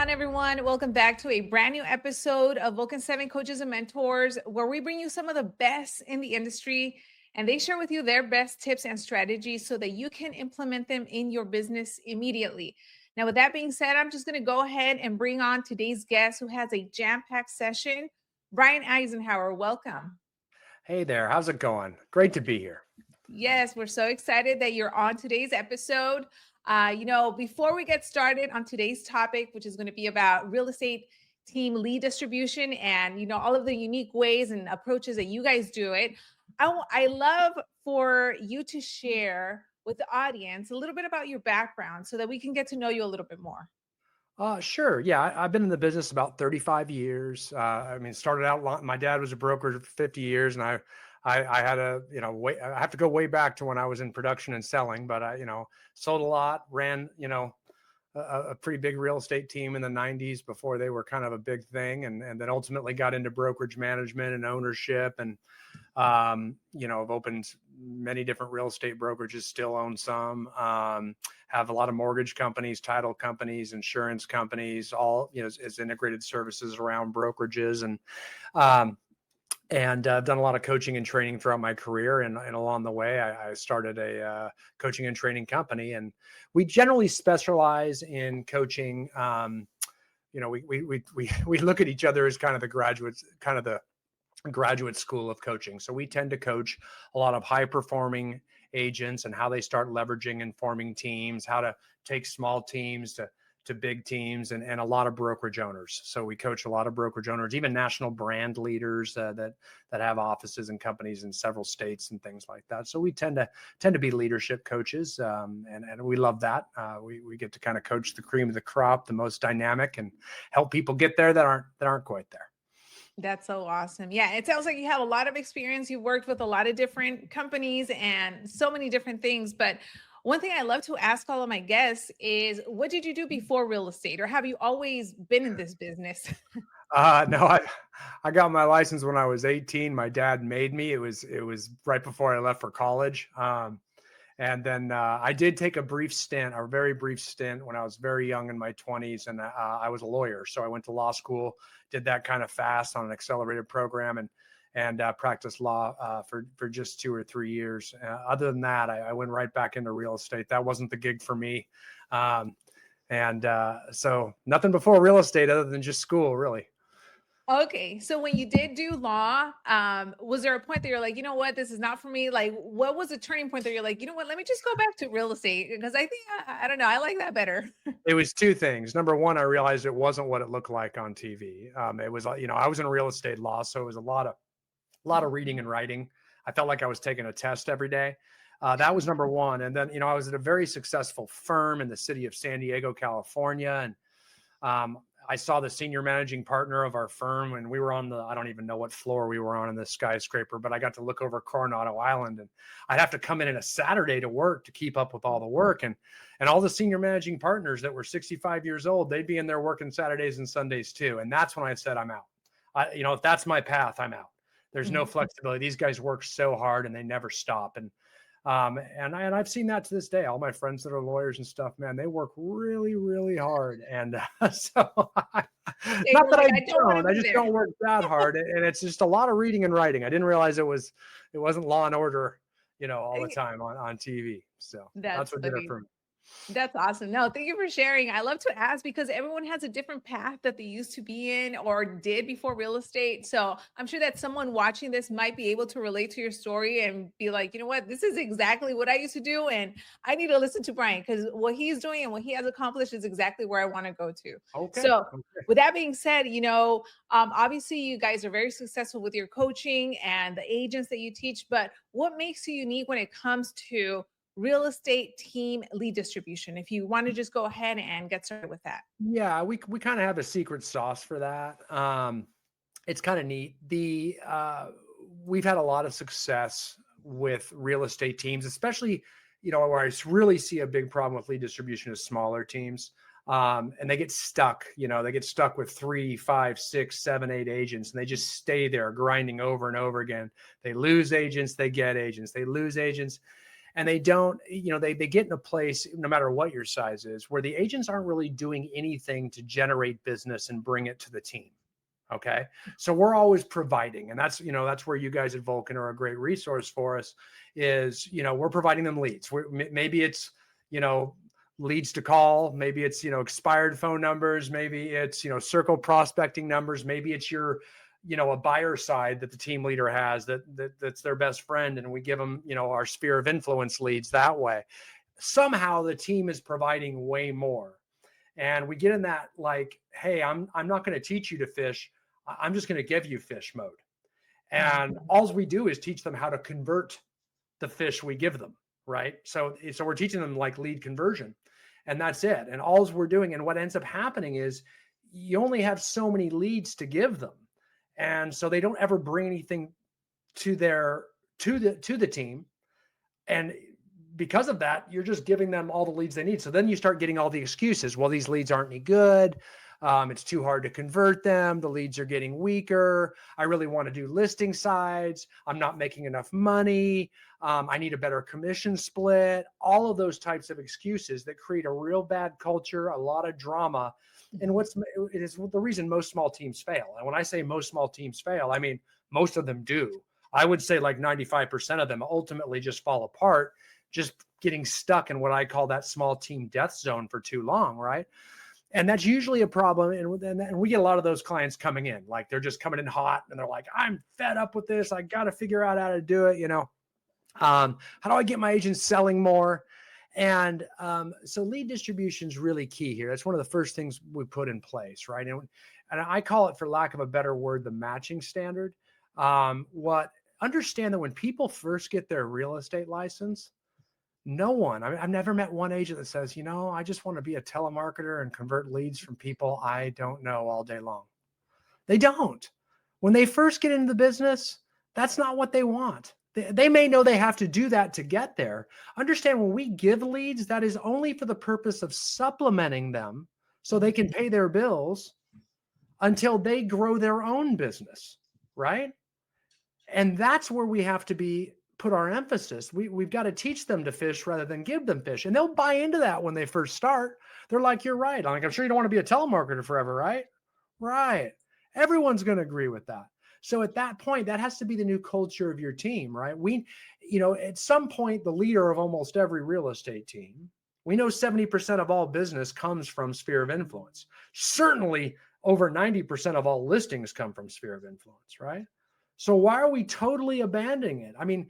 on, everyone? Welcome back to a brand new episode of Vulcan 7 Coaches and Mentors, where we bring you some of the best in the industry and they share with you their best tips and strategies so that you can implement them in your business immediately. Now, with that being said, I'm just going to go ahead and bring on today's guest who has a jam-packed session. Brian Eisenhower, welcome. Hey there, how's it going? Great to be here. Yes, we're so excited that you're on today's episode. Before we get started on today's topic, which is going to be about real estate team lead distribution and, all of the unique ways and approaches that you guys do it, I love for you to share with the audience a little bit about your background so that we can get to know you a little bit more. Sure. Yeah, I've been in the business about 35 years. Started out, my dad was a broker for 50 years and I had I have to go way back to when I was in production and selling, but I, sold a lot, ran, a pretty big real estate team in the 90s before they were kind of a big thing. And then ultimately got into brokerage management and ownership and, I've opened many different real estate brokerages, still own some, have a lot of mortgage companies, title companies, insurance companies, all, as integrated services around brokerages. And I've done a lot of coaching and training throughout my career. And along the way, I started a coaching and training company. And we generally specialize in coaching. We look at each other as kind of the graduates, kind of the graduate school of coaching. So we tend to coach a lot of high performing agents and how they start leveraging and forming teams, how to take small teams to big teams and a lot of brokerage owners. So we coach a lot of brokerage owners, even national brand leaders that have offices and companies in several states and things like that. So we tend to be leadership coaches, and we love that. We get to kind of coach the cream of the crop, the most dynamic, and help people get there that aren't quite there. That's so awesome. Yeah, it sounds like you have a lot of experience. You've worked with a lot of different companies and so many different things. But one thing I love to ask all of my guests is, what did you do before real estate, or have you always been in this business? No, I got my license when I was 18. My dad made me. It was right before I left for college. And then I did take a very brief stint when I was very young in my 20s. And I was a lawyer. So I went to law school, did that kind of fast on an accelerated program and practiced law for just 2 or 3 years. Other than that, I went right back into real estate. That wasn't the gig for me. So nothing before real estate other than just school, really. Okay, so when you did do law, was there a point that you're like, you know what, this is not for me? Like, what was the turning point that you're like, you know what, let me just go back to real estate because I think I don't know, I like that better. It was two things. Number one, I realized it wasn't what it looked like on TV. It was, I was in real estate law, so it was a lot of reading and writing. I felt like I was taking a test every day. That was number one. And then, I was at a very successful firm in the city of San Diego, California, and I saw the senior managing partner of our firm and we were on I don't even know what floor we were on in the skyscraper, but I got to look over Coronado Island and I'd have to come in a Saturday to work to keep up with all the work. And all the senior managing partners that were 65 years old, they'd be in there working Saturdays and Sundays too. And that's when I said, I'm out. If that's my path, I'm out. There's no flexibility. These guys work so hard and they never stop. And I've seen that to this day. All my friends that are lawyers and stuff, man, they work really, really hard. And so not that I just don't work that hard. And it's just a lot of reading and writing. I didn't realize it wasn't Law and Order, all the time on TV. So that's what did it for me. That's awesome. No, thank you for sharing. I love to ask because everyone has a different path that they used to be in or did before real estate. So I'm sure that someone watching this might be able to relate to your story and be like, you know what, this is exactly what I used to do. And I need to listen to Brian because what he's doing and what he has accomplished is exactly where I want to go to. Okay. So with that being said, obviously you guys are very successful with your coaching and the agents that you teach, but what makes you unique when it comes to real estate team lead distribution, if you want to just go ahead and get started with that? Yeah, we kind of have a secret sauce for that. It's kind of neat. We've had a lot of success with real estate teams, especially, where I really see a big problem with lead distribution is smaller teams. And they get stuck, they get stuck with 3, 5, 6, 7, 8 agents, and they just stay there grinding over and over again. They lose agents, they get agents, they lose agents. And they don't, they get in a place, no matter what your size is, where the agents aren't really doing anything to generate business and bring it to the team. Okay. So we're always providing, and that's where you guys at Vulcan are a great resource for us is, we're providing them leads. Maybe it's, you know, leads to call, maybe it's, expired phone numbers, maybe it's, circle prospecting numbers, maybe it's your, a buyer side that the team leader has that's their best friend. And we give them, our sphere of influence leads that way. Somehow the team is providing way more. And we get in that like, hey, I'm not going to teach you to fish. I'm just going to give you fish mode. And all we do is teach them how to convert the fish we give them. Right. So we're teaching them like lead conversion, and that's it. And all we're doing, and what ends up happening is you only have so many leads to give them. And so they don't ever bring anything to the team. And because of that, you're just giving them all the leads they need. So then you start getting all the excuses. Well, these leads aren't any good. It's too hard to convert them. The leads are getting weaker. I really want to do listing sides. I'm not making enough money. I need a better commission split. All of those types of excuses that create a real bad culture, a lot of drama. And it is the reason most small teams fail. And when I say most small teams fail, I mean, most of them do. I would say like 95% of them ultimately just fall apart, just getting stuck in what I call that small team death zone for too long, right? And that's usually a problem. And we get a lot of those clients coming in, like they're just coming in hot and they're like, I'm fed up with this. I got to figure out how to do it. How do I get my agents selling more? And so lead distribution is really key here. That's one of the first things we put in place, right? And I call it, for lack of a better word, the matching standard. Understand that when people first get their real estate license, I've never met one agent that says, I just want to be a telemarketer and convert leads from people I don't know all day long. They don't. When they first get into the business, that's not what they want. They may know they have to do that to get there. Understand, when we give leads, that is only for the purpose of supplementing them so they can pay their bills until they grow their own business, right? And that's where we have to put our emphasis. We've got to teach them to fish rather than give them fish. And they'll buy into that when they first start. They're like, you're right. I'm sure you don't want to be a telemarketer forever, right? Right. Everyone's going to agree with that. So at that point, that has to be the new culture of your team, right? At some point, the leader of almost every real estate team, we know 70% of all business comes from sphere of influence. Certainly over 90% of all listings come from sphere of influence, right? So why are we totally abandoning it? I mean,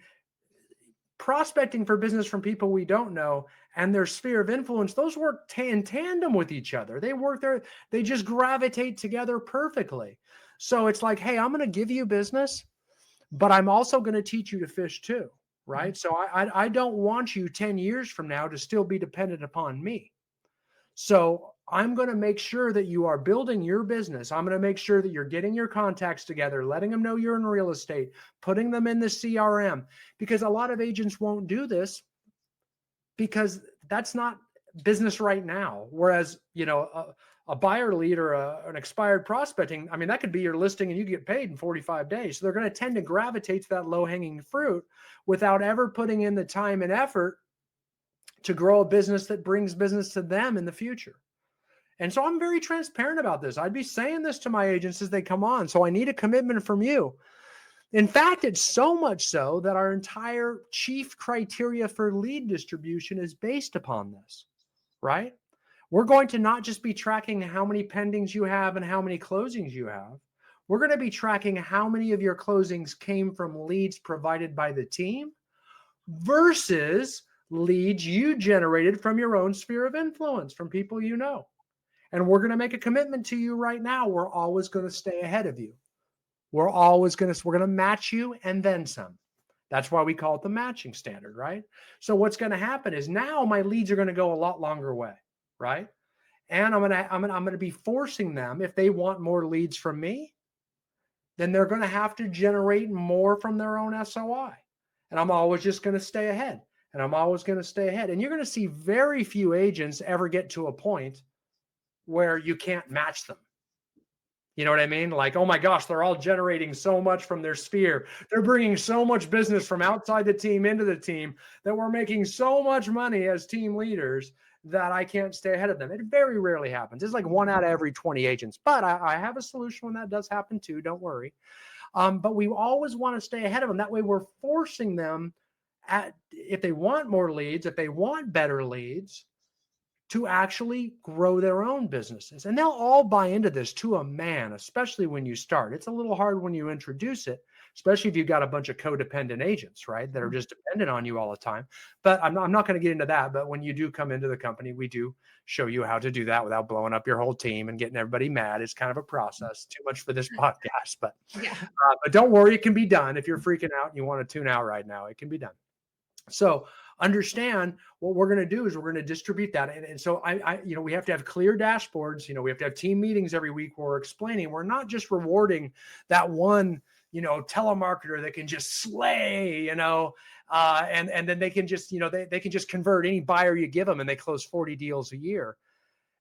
prospecting for business from people we don't know and their sphere of influence, those work in tandem with each other. They just gravitate together perfectly. So it's like, hey, I'm going to give you business, but I'm also going to teach you to fish too, right? So I don't want you 10 years from now to still be dependent upon me. So I'm going to make sure that you are building your business. I'm going to make sure that you're getting your contacts together, letting them know you're in real estate, putting them in the CRM, because a lot of agents won't do this because that's not business right now. Whereas, a buyer lead or an expired prospecting, I mean, that could be your listing and you get paid in 45 days. So they're going to tend to gravitate to that low hanging fruit without ever putting in the time and effort to grow a business that brings business to them in the future. And so I'm very transparent about this. I'd be saying this to my agents as they come on. So I need a commitment from you. In fact, it's so much so that our entire chief criteria for lead distribution is based upon this, right? We're going to not just be tracking how many pendings you have and how many closings you have. We're going to be tracking how many of your closings came from leads provided by the team versus leads you generated from your own sphere of influence, from people you know. And we're going to make a commitment to you right now. We're always going to stay ahead of you. We're going to match you and then some. That's why we call it the matching standard, right? So what's going to happen is now my leads are going to go a lot longer way, right? And I'm going to be forcing them, if they want more leads from me, then they're going to have to generate more from their own SOI. And I'm always just going to stay ahead. And I'm always going to stay ahead. And you're going to see very few agents ever get to a point where you can't match them. You know what I mean? Like, oh my gosh, they're all generating so much from their sphere. They're bringing so much business from outside the team into the team that we're making so much money as team leaders that I can't stay ahead of them. It very rarely happens. It's like 1 out of every 20 agents, but I have a solution when that does happen too. Don't worry. But we always want to stay ahead of them. That way we're forcing them if they want more leads, if they want better leads, to actually grow their own businesses. And they'll all buy into this to a man, especially when you start. It's a little hard when you introduce it, especially if you've got a bunch of codependent agents, right, that are just dependent on you all the time. But I'm not going to get into that. But when you do come into the company, we do show you how to do that without blowing up your whole team and getting everybody mad. It's kind of a process. Too much for this podcast. Yeah. But don't worry, it can be done. If you're freaking out and you want to tune out right now, it can be done. So understand what we're going to do is we're going to distribute that. And so we have to have clear dashboards. We have to have team meetings every week where we're explaining, we're not just rewarding that one, telemarketer that can just slay, and then they can just, they can just convert any buyer you give them and they close 40 deals a year.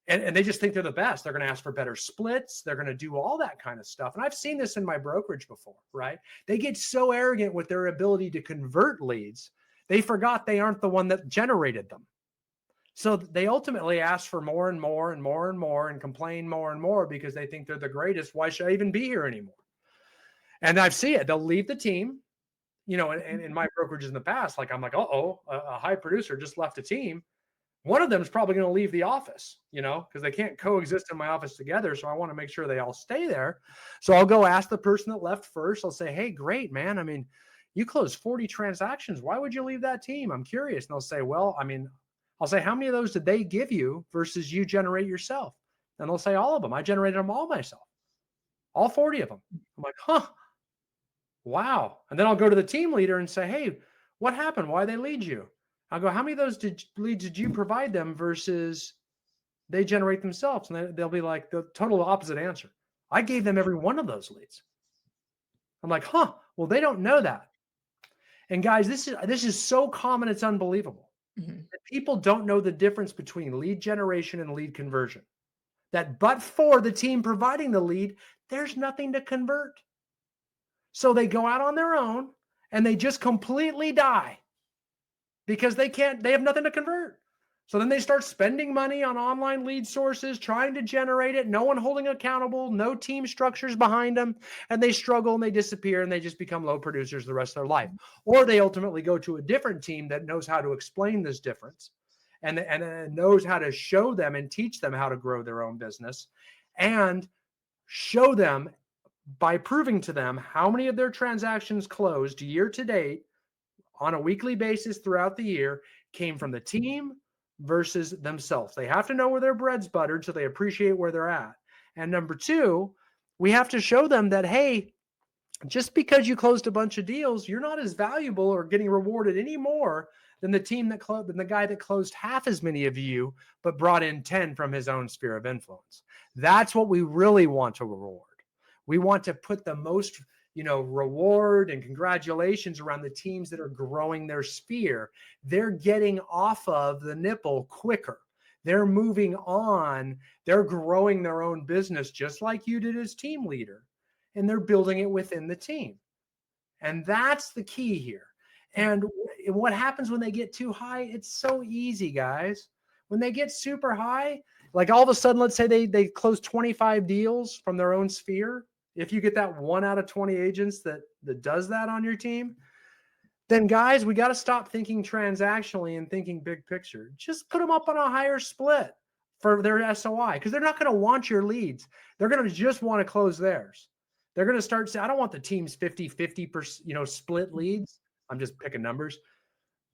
And they just think they're the best. They're going to ask for better splits. They're going to do all that kind of stuff. And I've seen this in my brokerage before, right? They get so arrogant with their ability to convert leads. They forgot they aren't the one that generated them. So they ultimately ask for more and more and more and more and complain more and more because they think they're the greatest. Why should I even be here anymore? And I've seen it. They'll leave the team, and in my brokerages in the past, I'm like, a high producer just left the team. One of them is probably going to leave the office, because they can't coexist in my office together. So I want to make sure they all stay there. So I'll go ask the person that left first. I'll say, hey, great, man. I mean, you closed 40 transactions. Why would you leave that team? I'm curious. And they'll say, I'll say, how many of those did they give you versus you generate yourself? And they'll say, all of them. I generated them all myself. All 40 of them. I'm like, wow. And then I'll go to the team leader and say, hey, what happened? Why they lead you? I'll go, how many of those leads did you provide them versus they generate themselves? And they'll be like the total opposite answer. I gave them every one of those leads. I'm like, well, they don't know that. And guys, this is so common, it's unbelievable. Mm-hmm. That people don't know the difference between lead generation and lead conversion. That but for the team providing the lead, there's nothing to convert. So they go out on their own and they just completely die because they have nothing to convert. So then they start spending money on online lead sources, trying to generate it, no one holding accountable, no team structures behind them, and they struggle and they disappear and they just become low producers the rest of their life. Or they ultimately go to a different team that knows how to explain this difference and knows how to show them and teach them how to grow their own business and show them by proving to them how many of their transactions closed year to date on a weekly basis throughout the year came from the team versus themselves. They have to know where their bread's buttered so they appreciate where they're at. And number two, we have to show them that, hey, just because you closed a bunch of deals, you're not as valuable or getting rewarded any more than the guy that closed half as many of you, but brought in 10 from his own sphere of influence. That's what we really want to reward. We want to put the most reward and congratulations around the teams that are growing their sphere. They're getting off of the nipple quicker. They're moving on. They're growing their own business just like you did as team leader. And they're building it within the team. And that's the key here. And what happens when they get too high? It's so easy, guys. When they get super high, like all of a sudden, let's say they close 25 deals from their own sphere. If you get that 1 out of 20 agents that does that on your team, then guys, we got to stop thinking transactionally and thinking big picture. Just put them up on a higher split for their SOI because they're not going to want your leads. They're going to just want to close theirs. They're going to start saying, I don't want the team's 50-50%, split leads. I'm just picking numbers.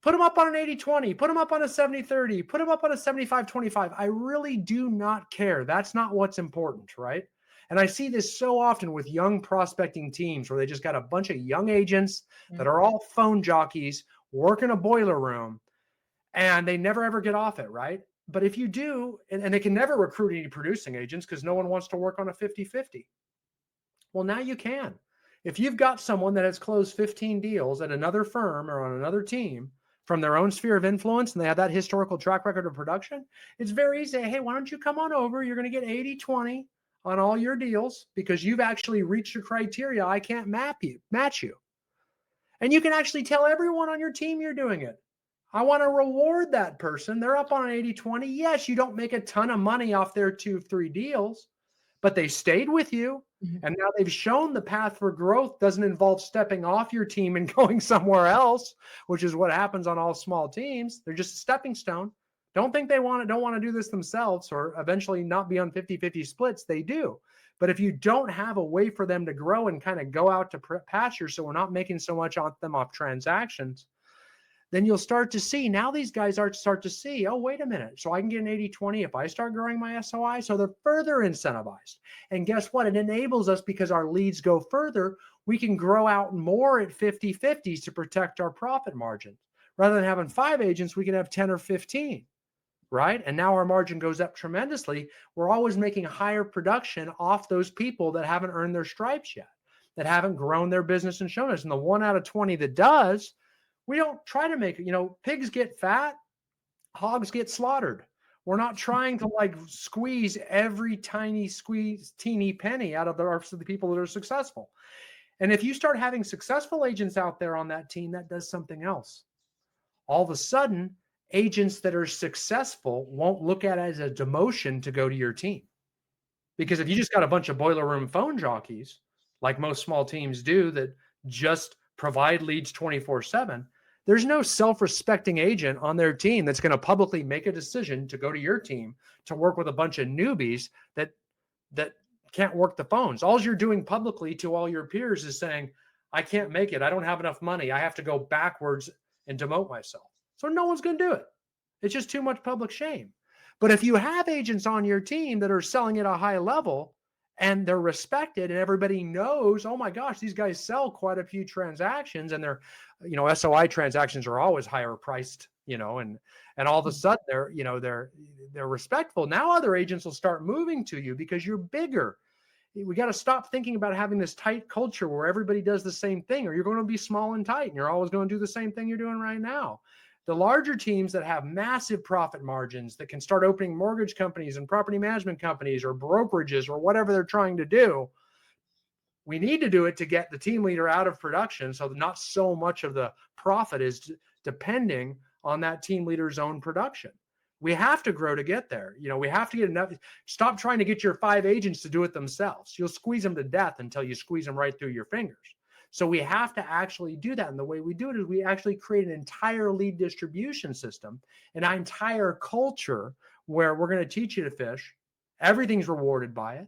Put them up on an 80-20. Put them up on a 70-30. Put them up on a 75-25. I really do not care. That's not what's important, right? And I see this so often with young prospecting teams where they just got a bunch of young agents that are all phone jockeys, work in a boiler room, and they never ever get off it, right? But if you do, and they can never recruit any producing agents because no one wants to work on a 50-50. Well, now you can. If you've got someone that has closed 15 deals at another firm or on another team from their own sphere of influence and they have that historical track record of production, it's very easy. Hey, why don't you come on over? You're going to get 80-20. on all your deals because you've actually reached a criteria I can't match you. And you can actually tell everyone on your team you're doing it. I want to reward that person. They're up on an 80/20. Yes, you don't make a ton of money off their 2, 3 deals, but they stayed with you. Mhm. And now they've shown the path for growth doesn't involve stepping off your team and going somewhere else, which is what happens on all small teams. They're just a stepping stone. Don't think they don't want to do this themselves or eventually not be on 50-50 splits. They do. But if you don't have a way for them to grow and kind of go out to pasture, so we're not making so much on them off transactions, then you'll start to see now these guys start to see, oh, wait a minute. So I can get an 80/20 if I start growing my SOI. So they're further incentivized. And guess what? It enables us because our leads go further. We can grow out more at 50/50s to protect our profit margin. Rather than having 5 agents, we can have 10 or 15, right? And now our margin goes up tremendously. We're always making higher production off those people that haven't earned their stripes yet, that haven't grown their business and shown us. And the 1 out of 20 that does, we don't try to make it, pigs get fat, hogs get slaughtered. We're not trying to like squeeze every teeny penny out of the people that are successful. And if you start having successful agents out there on that team, that does something else. All of a sudden, agents that are successful won't look at it as a demotion to go to your team. Because if you just got a bunch of boiler room phone jockeys, like most small teams do, that just provide leads 24/7, there's no self-respecting agent on their team that's going to publicly make a decision to go to your team to work with a bunch of newbies that can't work the phones. All you're doing publicly to all your peers is saying, I can't make it. I don't have enough money. I have to go backwards and demote myself. So no one's going to do it. It's just too much public shame. But if you have agents on your team that are selling at a high level and they're respected and everybody knows, oh my gosh, these guys sell quite a few transactions and their, SOI transactions are always higher priced, and all of a sudden they're respectful. Now other agents will start moving to you because you're bigger. We got to stop thinking about having this tight culture where everybody does the same thing, or you're going to be small and tight and you're always going to do the same thing you're doing right now. The larger teams that have massive profit margins that can start opening mortgage companies and property management companies or brokerages or whatever they're trying to do, we need to do it to get the team leader out of production so that not so much of the profit is depending on that team leader's own production. We have to grow to get there. We have to get enough. Stop trying to get your 5 agents to do it themselves. You'll squeeze them to death until you squeeze them right through your fingers. So we have to actually do that. And the way we do it is we actually create an entire lead distribution system, an entire culture where we're going to teach you to fish. Everything's rewarded by it.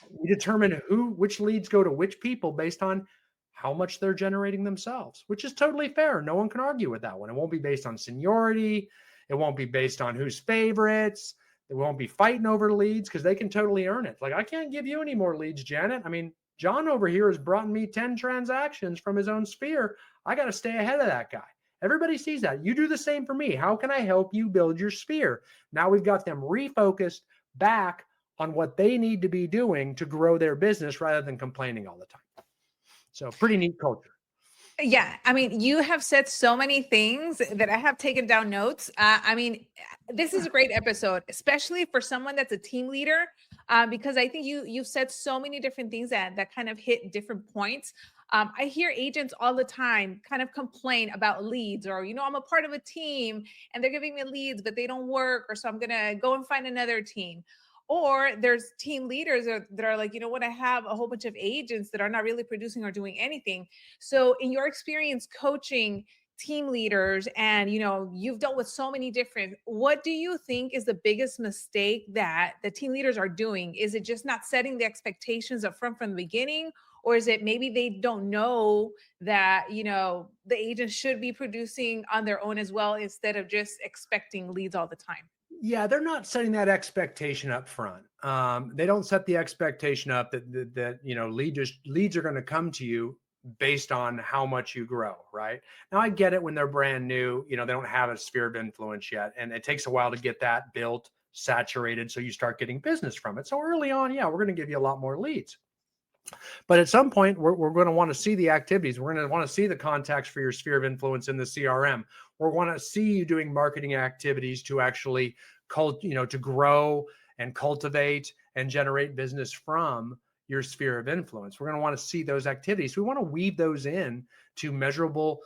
We determine which leads go to which people based on how much they're generating themselves, which is totally fair. No one can argue with that one. It won't be based on seniority. It won't be based on who's favorites. They won't be fighting over leads because they can totally earn it. Like, I can't give you any more leads, Janet. I mean, John over here has brought me 10 transactions from his own sphere. I got to stay ahead of that guy. Everybody sees that. You do the same for me. How can I help you build your sphere? Now we've got them refocused back on what they need to be doing to grow their business rather than complaining all the time. So pretty neat culture. Yeah, I mean, you have said so many things that I have taken down notes. This is a great episode, especially for someone that's a team leader, because I think you've said so many different things that kind of hit different points. I hear agents all the time kind of complain about leads, or I'm a part of a team and they're giving me leads, but they don't work, or so I'm gonna go and find another team. Or there's team leaders that are like, what, I have a whole bunch of agents that are not really producing or doing anything. So in your experience coaching team leaders, and you've dealt with so many different, what do you think is the biggest mistake that the team leaders are doing? Is it just not setting the expectations up front from the beginning? Or is it maybe they don't know that, the agents should be producing on their own as well, instead of just expecting leads all the time? Yeah, they're not setting that expectation up front. They don't set the expectation up that leads are going to come to you based on how much you grow, right? Now, I get it when they're brand new, they don't have a sphere of influence yet, and it takes a while to get that built, saturated, so you start getting business from it. So early on, yeah, we're going to give you a lot more leads. But at some point, we're going to want to see the activities. We're going to want to see the contacts for your sphere of influence in the CRM. We're going to see you doing marketing activities to actually to grow and cultivate and generate business from your sphere of influence. We're going to want to see those activities. We want to weave those in to measurable,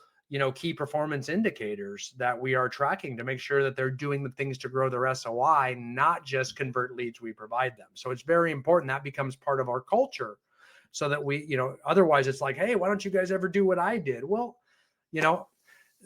key performance indicators that we are tracking to make sure that they're doing the things to grow their SOI, not just convert leads we provide them. So it's very important that becomes part of our culture, so that we, otherwise it's like, hey, why don't you guys ever do what I did? Well,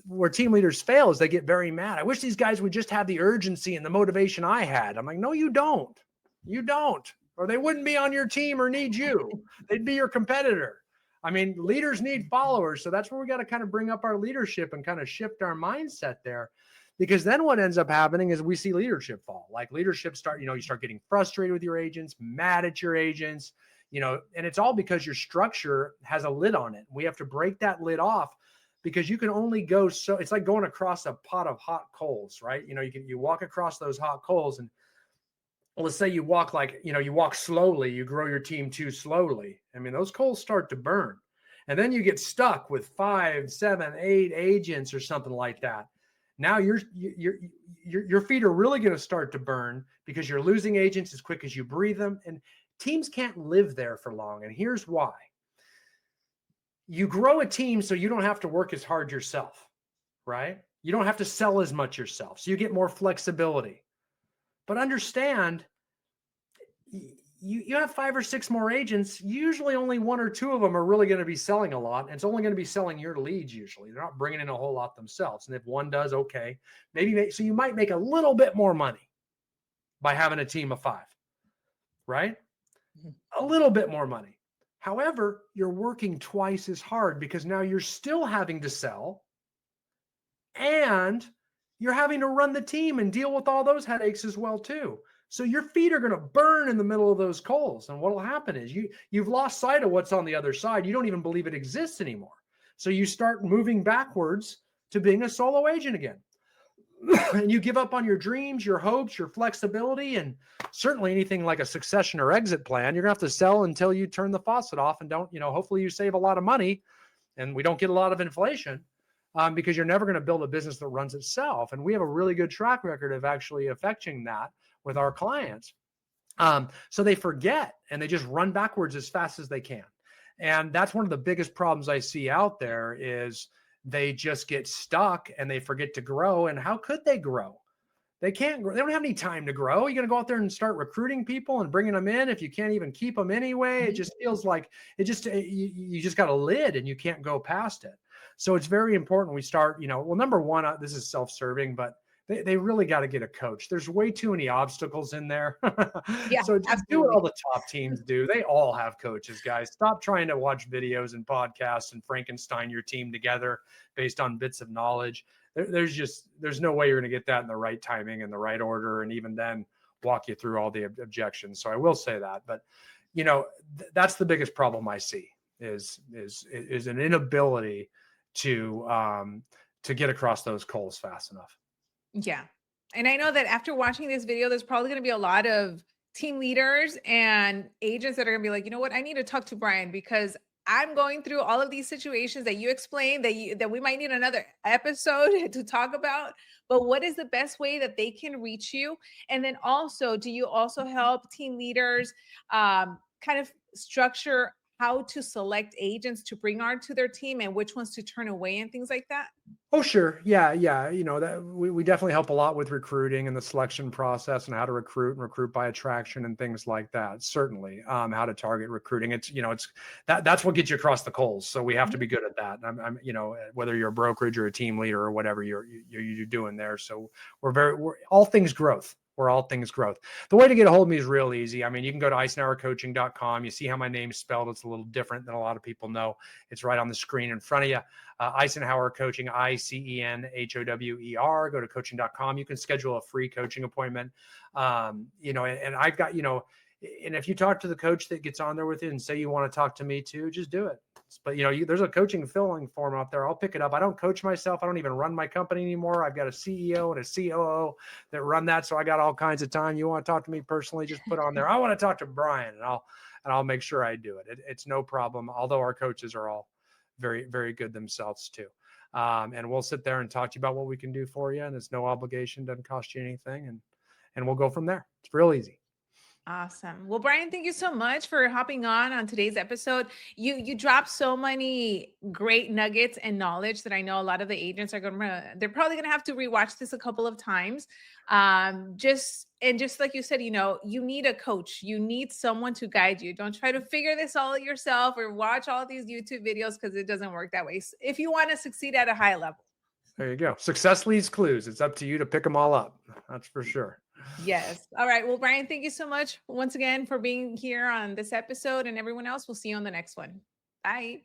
where team leaders fail is they get very mad. I wish these guys would just have the urgency and the motivation I had. I'm like, no, you don't. You don't. Or they wouldn't be on your team or need you. They'd be your competitor. I mean, leaders need followers. So that's where we got to kind of bring up our leadership and kind of shift our mindset there. Because then what ends up happening is we see leadership fall. Like leadership you start getting frustrated with your agents, mad at your agents, and it's all because your structure has a lid on it. We have to break that lid off, because you can only go so. It's like going across a pot of hot coals, right? You walk across those hot coals, and let's say you walk you walk slowly, you grow your team too slowly. I mean, those coals start to burn, and then you get stuck with 5, 7, 8 agents or something like that. Now your feet are really going to start to burn, because you're losing agents as quick as you breathe them, and teams can't live there for long. And here's why. You grow a team so you don't have to work as hard yourself, right? You don't have to sell as much yourself, so you get more flexibility. But understand, you have 5 or 6 more agents. Usually only 1 or 2 of them are really going to be selling a lot. And it's only going to be selling your leads. Usually they're not bringing in a whole lot themselves. And if one does, okay, so you might make a little bit more money by having a team of 5, right? A little bit more money. However, you're working twice as hard, because now you're still having to sell, and you're having to run the team and deal with all those headaches as well too. So your feet are going to burn in the middle of those coals. And what will happen is you've lost sight of what's on the other side. You don't even believe it exists anymore. So you start moving backwards to being a solo agent again. And you give up on your dreams, your hopes, your flexibility, and certainly anything like a succession or exit plan. You're going to have to sell until you turn the faucet off, and don't, hopefully you save a lot of money and we don't get a lot of inflation, because you're never going to build a business that runs itself. And we have a really good track record of actually affecting that with our clients. So they forget and they just run backwards as fast as they can. And that's one of the biggest problems I see out there is they just get stuck and they forget to grow. And how could they grow? They can't grow. They don't have any time to grow. You're going to go out there and start recruiting people and bringing them in if you can't even keep them anyway. It just feels like you just got a lid and you can't go past it. So it's very important we start, well, number one, this is self-serving, but they really got to get a coach. There's way too many obstacles in there. Yeah, So just do what absolutely. all the top teams do. They all have coaches, guys. Stop trying to watch videos and podcasts and Frankenstein your team together based on bits of knowledge. There's no way you're going to get that in the right timing and the right order, and even then walk you through all the objections. So I will say that, but that's the biggest problem I see is an inability to get across those coals fast enough. Yeah. And I know that after watching this video, there's probably going to be a lot of team leaders and agents that are going to be like, you know what, I need to talk to Brian, because I'm going through all of these situations that you explained that we might need another episode to talk about. But what is the best way that they can reach you? And then also, do you also help team leaders kind of structure how to select agents to bring on to their team and which ones to turn away and things like that? Oh, sure. Yeah. That we definitely help a lot with recruiting and the selection process and how to recruit by attraction and things like that. Certainly, how to target recruiting. That's what gets you across the coals. So we have to be good at that. I'm whether you're a brokerage or a team leader or whatever you're doing there. So we're all things growth. We're all things growth. The way to get a hold of me is real easy. I mean, you can go to eisenhowercoaching.com. You see how my name's spelled. It's a little different than a lot of people know. It's right on the screen in front of you. Eisenhower Coaching, ICENHOWER. Go to coaching.com. You can schedule a free coaching appointment. And I've got, and if you talk to the coach that gets on there with you and say you want to talk to me too, just do it. But there's a coaching filling form out there. I'll pick it up. I don't coach myself. I don't even run my company anymore. I've got a CEO and a COO that run that. So I got all kinds of time. You want to talk to me personally, just put on there, I want to talk to Brian, and I'll make sure I do it. It's no problem. Although our coaches are all very, very good themselves too. And we'll sit there and talk to you about what we can do for you. And it's no obligation, doesn't cost you anything. And we'll go from there. It's real easy. Awesome. Well, Brian, thank you so much for hopping on today's episode. You dropped so many great nuggets and knowledge that I know a lot of the agents are they're probably gonna have to rewatch this a couple of times. Just like you said, you need a coach. You need someone to guide you. Don't try to figure this all yourself or watch all these YouTube videos because it doesn't work that way. If you want to succeed at a high level. There you go. Success leaves clues. It's up to you to pick them all up. That's for sure. Yes. All right. Well, Brian, thank you so much once again for being here on this episode. And everyone else, we'll see you on the next one. Bye.